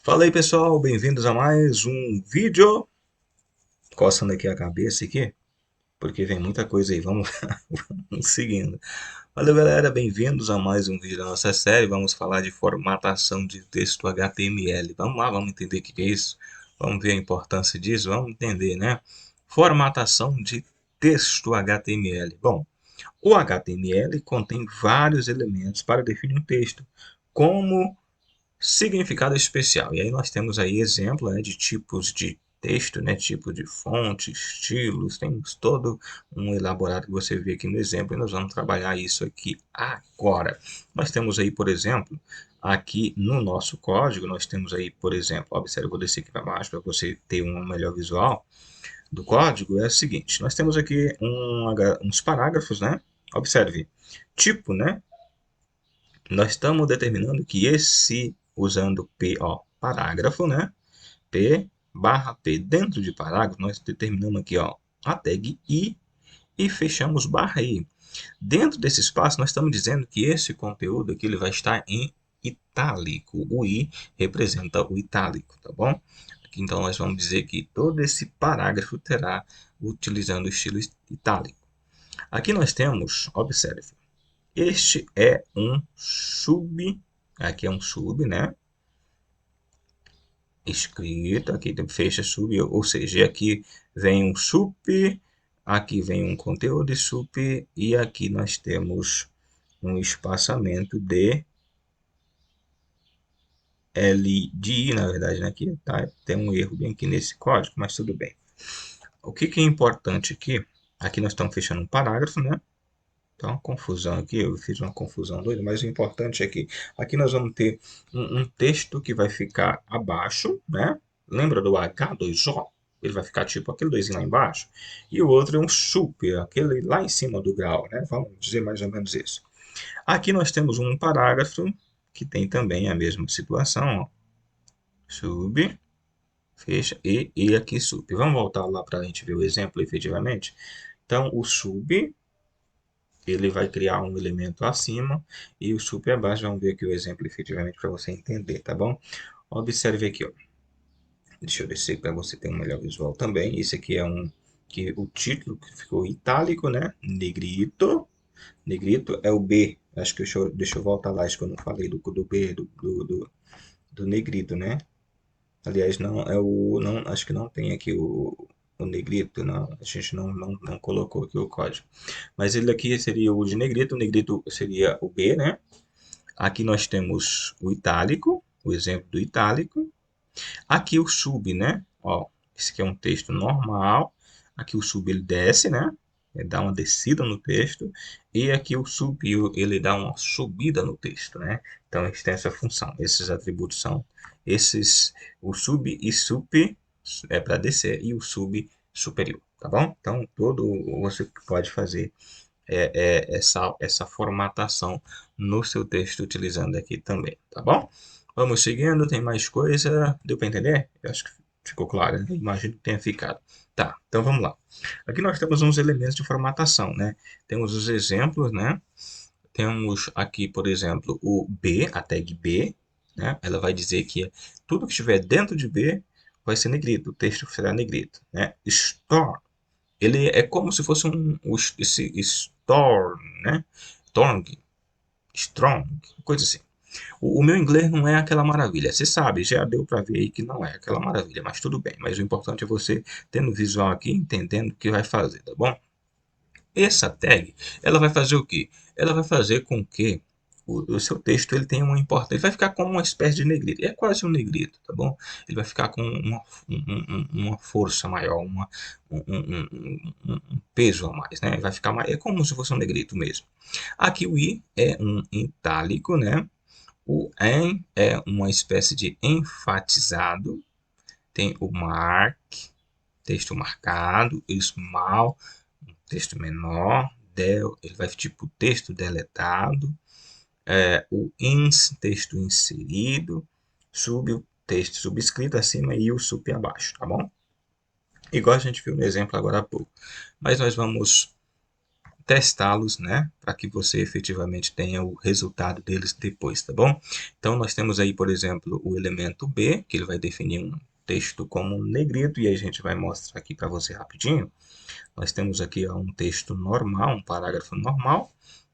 Fala aí pessoal, bem-vindos a mais um vídeo. Coçando aqui a cabeça aqui, porque vem muita coisa aí, vamos, vamos seguindo. Valeu galera, bem-vindos a mais um vídeo da nossa série. Vamos falar de formatação de texto HTML. Vamos lá, vamos entender o que é isso. Vamos ver a importância disso, vamos entender, né? Formatação de texto HTML. Bom, o HTML contém vários elementos para definir um texto, como significado especial. E aí nós temos aí exemplo, né, de tipos de texto, né, tipo de fonte, estilos, temos todo um elaborado que você vê aqui no exemplo e nós vamos trabalhar isso aqui agora. Nós temos aí, por exemplo, aqui no nosso código, nós temos aí, por exemplo, observe, eu vou descer aqui para baixo para você ter um melhor visual do código, é o seguinte, nós temos aqui uns parágrafos, né, observe, tipo, né, nós estamos determinando que esse, usando P, ó, parágrafo, né? P barra P. Dentro de parágrafo, nós determinamos aqui, ó, a tag I e fechamos barra I. Dentro desse espaço, nós estamos dizendo que esse conteúdo aqui ele vai estar em itálico. O I representa o itálico, tá bom? Então, nós vamos dizer que todo esse parágrafo terá utilizando o estilo itálico. Aqui nós temos, observe, este é um sub, aqui é um sub, né? Escrito, aqui fecha sub, ou seja, aqui vem um sup, aqui vem um conteúdo de sup, e aqui nós temos um espaçamento de L de I, na verdade, né? Aqui tá, tem um erro bem aqui nesse código, mas tudo bem. O que que é importante aqui? Aqui nós estamos fechando um parágrafo, né? Tá uma confusão aqui, eu fiz uma confusão doida, mas o importante é que aqui nós vamos ter um texto que vai ficar abaixo, né? Lembra do H2O? Ele vai ficar tipo aquele doisinho lá embaixo. E o outro é um super, aquele lá em cima do grau, né? Vamos dizer mais ou menos isso. Aqui nós temos um parágrafo que tem também a mesma situação, ó. Sub, fecha, e aqui sub. Vamos voltar lá para a gente ver o exemplo efetivamente? Então, o sub ele vai criar um elemento acima e o super abaixo. Vamos ver aqui o exemplo efetivamente para você entender, tá bom? Observe aqui, ó. Deixa eu descer para você ter um melhor visual também. Esse aqui é que o título que ficou itálico, né? Negrito. Negrito é o B. Acho que deixa eu voltar lá, acho que eu não falei do B, do negrito, né? Aliás, não é o. Não, acho que não tem aqui o negrito, não. A gente não colocou aqui o código. Mas ele aqui seria o negrito seria o B, né? Aqui nós temos o itálico, o exemplo do itálico. Aqui o sub, né? Ó, esse aqui é um texto normal. Aqui o sub ele desce, né? Ele dá uma descida no texto. E aqui o sub ele dá uma subida no texto, né? Então a gente tem essa função. Esses atributos são esses, o sub e sup é para descer e o sub superior, tá bom? Então todo você pode fazer essa formatação no seu texto utilizando aqui também, tá bom? Vamos seguindo, tem mais coisa. Deu para entender? Eu acho que ficou claro, né? Imagino que tenha ficado. Tá, então vamos lá. Aqui nós temos uns elementos de formatação, né? Temos os exemplos, né? Temos aqui, por exemplo, o B, a tag B, né? Ela vai dizer que tudo que estiver dentro de B vai ser negrito, o texto será negrito, né? Store, ele é como se fosse esse storm, né? Storm, strong, coisa assim. O meu inglês não é aquela maravilha. Você sabe, já deu para ver aí que não é aquela maravilha, mas tudo bem. Mas o importante é você tendo o visual aqui, entendendo o que vai fazer, tá bom? Essa tag, ela vai fazer o quê? Ela vai fazer com que o seu texto ele tenha uma importância. Ele vai ficar como uma espécie de negrito. É quase um negrito, tá bom? Ele vai ficar com uma força maior, um peso a mais, né? Vai ficar mais, é como se fosse um negrito mesmo. Aqui o I é um itálico, né? O em é uma espécie de enfatizado. Tem o mark, texto marcado, small, texto menor, del, ele vai tipo texto deletado, o ins, texto inserido, sub, o texto subscrito acima e o sup abaixo, tá bom? Igual a gente viu no exemplo agora há pouco. Mas nós vamos testá-los, né, para que você efetivamente tenha o resultado deles depois, tá bom? Então, nós temos aí, por exemplo, o elemento B, que ele vai definir um texto como um negrito, e aí a gente vai mostrar aqui para você rapidinho. Nós temos aqui ó, um texto normal, um parágrafo normal,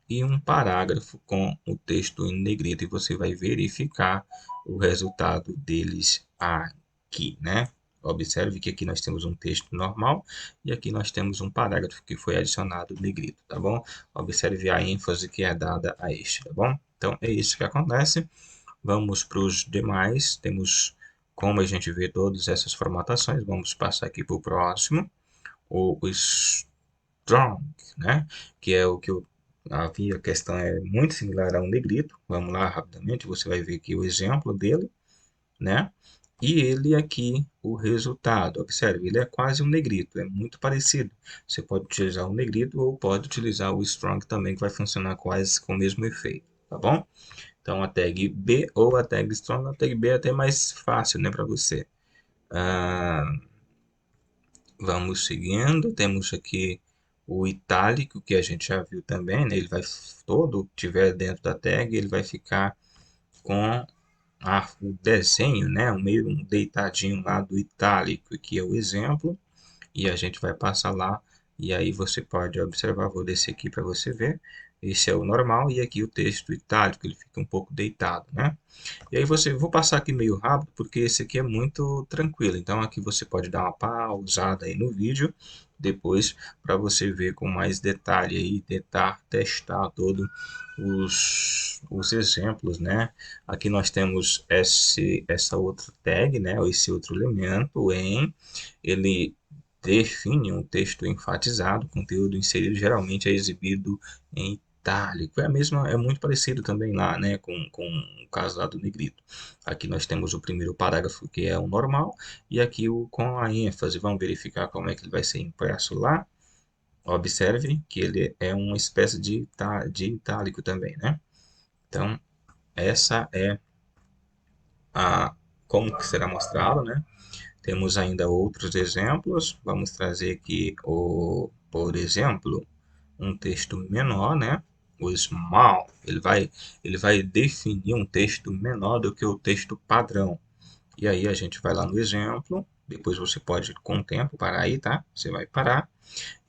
e um parágrafo com o texto em negrito, e você vai verificar o resultado deles aqui, né? Observe que aqui nós temos um texto normal e aqui nós temos um parágrafo que foi adicionado negrito, tá bom? Observe a ênfase que é dada a este, tá bom? Então, é isso que acontece. Vamos para os demais. Temos como a gente vê todas essas formatações. Vamos passar aqui para o próximo. O strong, né? Que é o que eu havia, a questão é muito similar a um negrito. Vamos lá rapidamente, você vai ver aqui o exemplo dele, né? E ele aqui, o resultado. Observe, ele é quase um negrito, é muito parecido. Você pode utilizar o negrito ou pode utilizar o strong também, que vai funcionar quase com o mesmo efeito, tá bom? Então, a tag B ou a tag strong, a tag B é até mais fácil, né, para você. Ah, vamos seguindo, temos aqui o itálico, que a gente já viu também, né? Ele vai todo que tiver dentro da tag, ele vai ficar com o desenho, né? O meio um deitadinho lá do itálico, que é o exemplo, e a gente vai passar lá, e aí você pode observar, vou descer aqui para você ver, esse é o normal, e aqui o texto itálico, ele fica um pouco deitado, né? E aí vou passar aqui meio rápido, porque esse aqui é muito tranquilo. Então aqui você pode dar uma pausada aí no vídeo, depois para você ver com mais detalhe aí, tentar testar todos os exemplos, né? Aqui nós temos essa outra tag, né? Esse outro elemento em, ele define um texto enfatizado, conteúdo inserido geralmente é exibido em itálico. É a mesma, é muito parecido também lá, né, com o caso lá do negrito. Aqui nós temos o primeiro parágrafo que é o normal e aqui o com a ênfase. Vamos verificar como é que ele vai ser impresso lá. Observe que ele é uma espécie de itálico também, né? Então, essa é a como que será mostrado, né? Temos ainda outros exemplos. Vamos trazer aqui por exemplo, um texto menor, né? O small, ele vai definir um texto menor do que o texto padrão. E aí a gente vai lá no exemplo, depois você pode com o tempo parar aí, tá? Você vai parar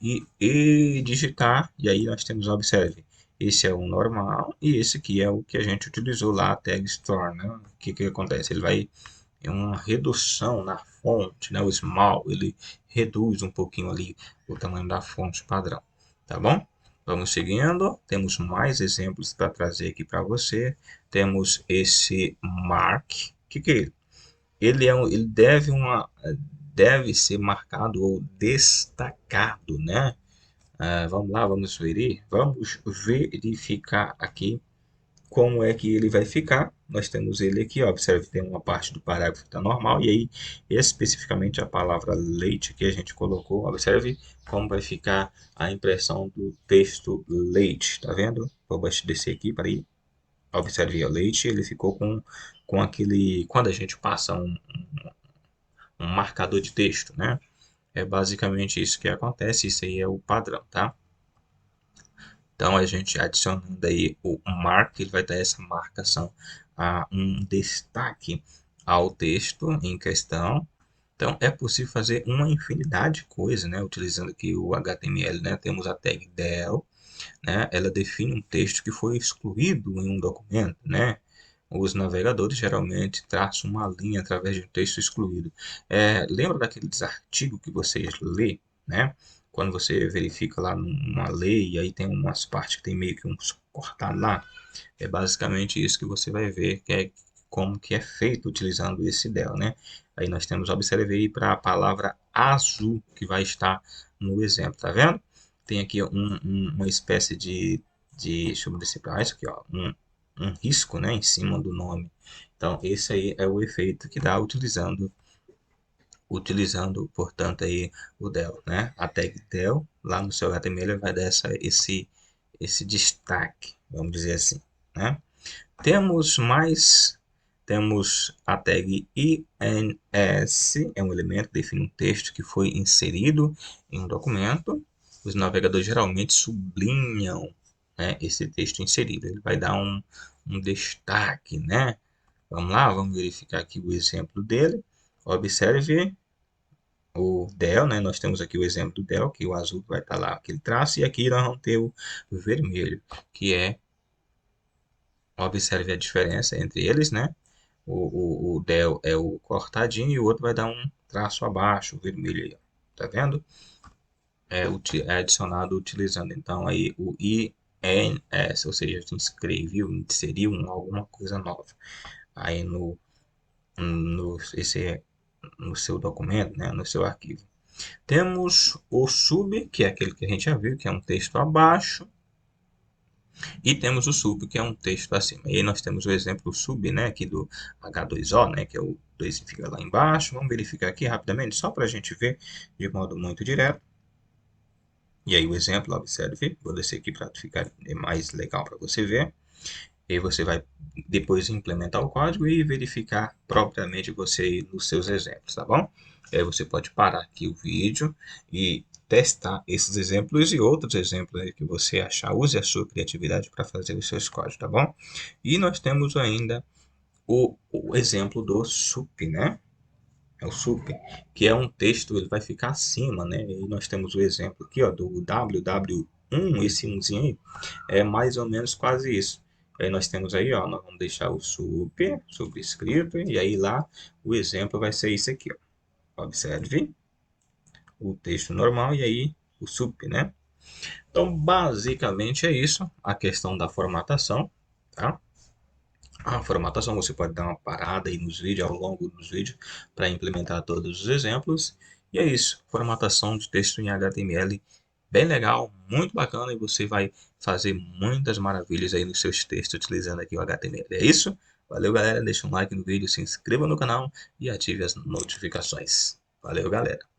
e digitar, e aí nós temos, observe, esse é o normal e esse aqui é o que a gente utilizou lá, a tag store, né? O que que acontece? Ele vai é uma redução na fonte, né? O small, ele reduz um pouquinho ali o tamanho da fonte padrão, tá bom? Vamos seguindo, temos mais exemplos para trazer aqui para você. Temos esse mark, o que que é ele? Ele deve ser marcado ou destacado, né? Vamos lá, vamos verificar aqui como é que ele vai ficar. Nós temos ele aqui, ó, observe, tem uma parte do parágrafo que está normal, e aí especificamente a palavra leite que a gente colocou, observe como vai ficar a impressão do texto leite, tá vendo? Vou descer aqui para ir, observe o leite, ele ficou com aquele, quando a gente passa um marcador de texto, né? É basicamente isso que acontece, isso aí é o padrão, tá? Então, a gente adicionando aí o mark, ele vai dar essa marcação, um destaque ao texto em questão. Então, é possível fazer uma infinidade de coisas, né? Utilizando aqui o HTML, né? Temos a tag del, né? Ela define um texto que foi excluído em um documento, né? Os navegadores geralmente traçam uma linha através de um texto excluído. Lembra daqueles artigos que vocês lê, né? Quando você verifica lá numa lei e aí tem umas partes que tem meio que uns cortados lá, é basicamente isso que você vai ver, que é como que é feito utilizando esse del, né? Aí nós temos, observe para a palavra azul que vai estar no exemplo, tá vendo? Tem aqui uma espécie deixa eu descer para isso aqui, ó, um risco, né, em cima do nome. Então, esse aí é o efeito que dá utilizando, portanto, aí o del, né? A tag del, lá no seu HTML, vai dar esse destaque, vamos dizer assim, né? Temos mais, temos a tag INS, é um elemento que define um texto que foi inserido em um documento. os navegadores geralmente sublinham, né, esse texto inserido. Ele vai dar um destaque, né? Vamos lá, vamos verificar aqui o exemplo dele. Observe o del, né? Nós temos aqui o exemplo do del, que o azul vai estar lá aquele traço, e aqui nós vamos ter o vermelho, que é, observe a diferença entre eles, né? O del é o cortadinho e o outro vai dar um traço abaixo, o vermelho aí, ó. Tá vendo? É adicionado utilizando então aí o INS, ou seja, a gente escreveu, inseriu alguma coisa nova aí no seu documento, né? No seu arquivo. Temos o sub, que é aquele que a gente já viu, que é um texto abaixo, e temos o sup, que é um texto acima. E aí nós temos o exemplo sub, né, aqui do H2O, né, que é o 2 que fica lá embaixo. Vamos verificar aqui rapidamente, só para a gente ver de modo muito direto. E aí o exemplo, observe, vou descer aqui para ficar mais legal para você ver. E aí você vai depois implementar o código e verificar propriamente você nos seus exemplos, tá bom? E aí você pode parar aqui o vídeo e testar esses exemplos e outros exemplos aí que você achar. Use a sua criatividade para fazer os seus códigos, tá bom? E nós temos ainda o exemplo do sup, né? É o sup, que é um texto, ele vai ficar acima, né? E nós temos o exemplo aqui, ó, do WW1, esse umzinho aí, é mais ou menos quase isso. Aí nós temos aí, ó, nós vamos deixar o sup subscrito, e aí lá o exemplo vai ser isso aqui, ó. Observe o texto normal e aí o sup, né? Então, basicamente é isso, a questão da formatação, tá? A formatação você pode dar uma parada aí nos vídeos, ao longo dos vídeos, para implementar todos os exemplos. E é isso, formatação de texto em HTML, bem legal, muito bacana, e você vai fazer muitas maravilhas aí nos seus textos utilizando aqui o HTML. É isso? Valeu, galera, deixa um like no vídeo, se inscreva no canal e ative as notificações. Valeu, galera!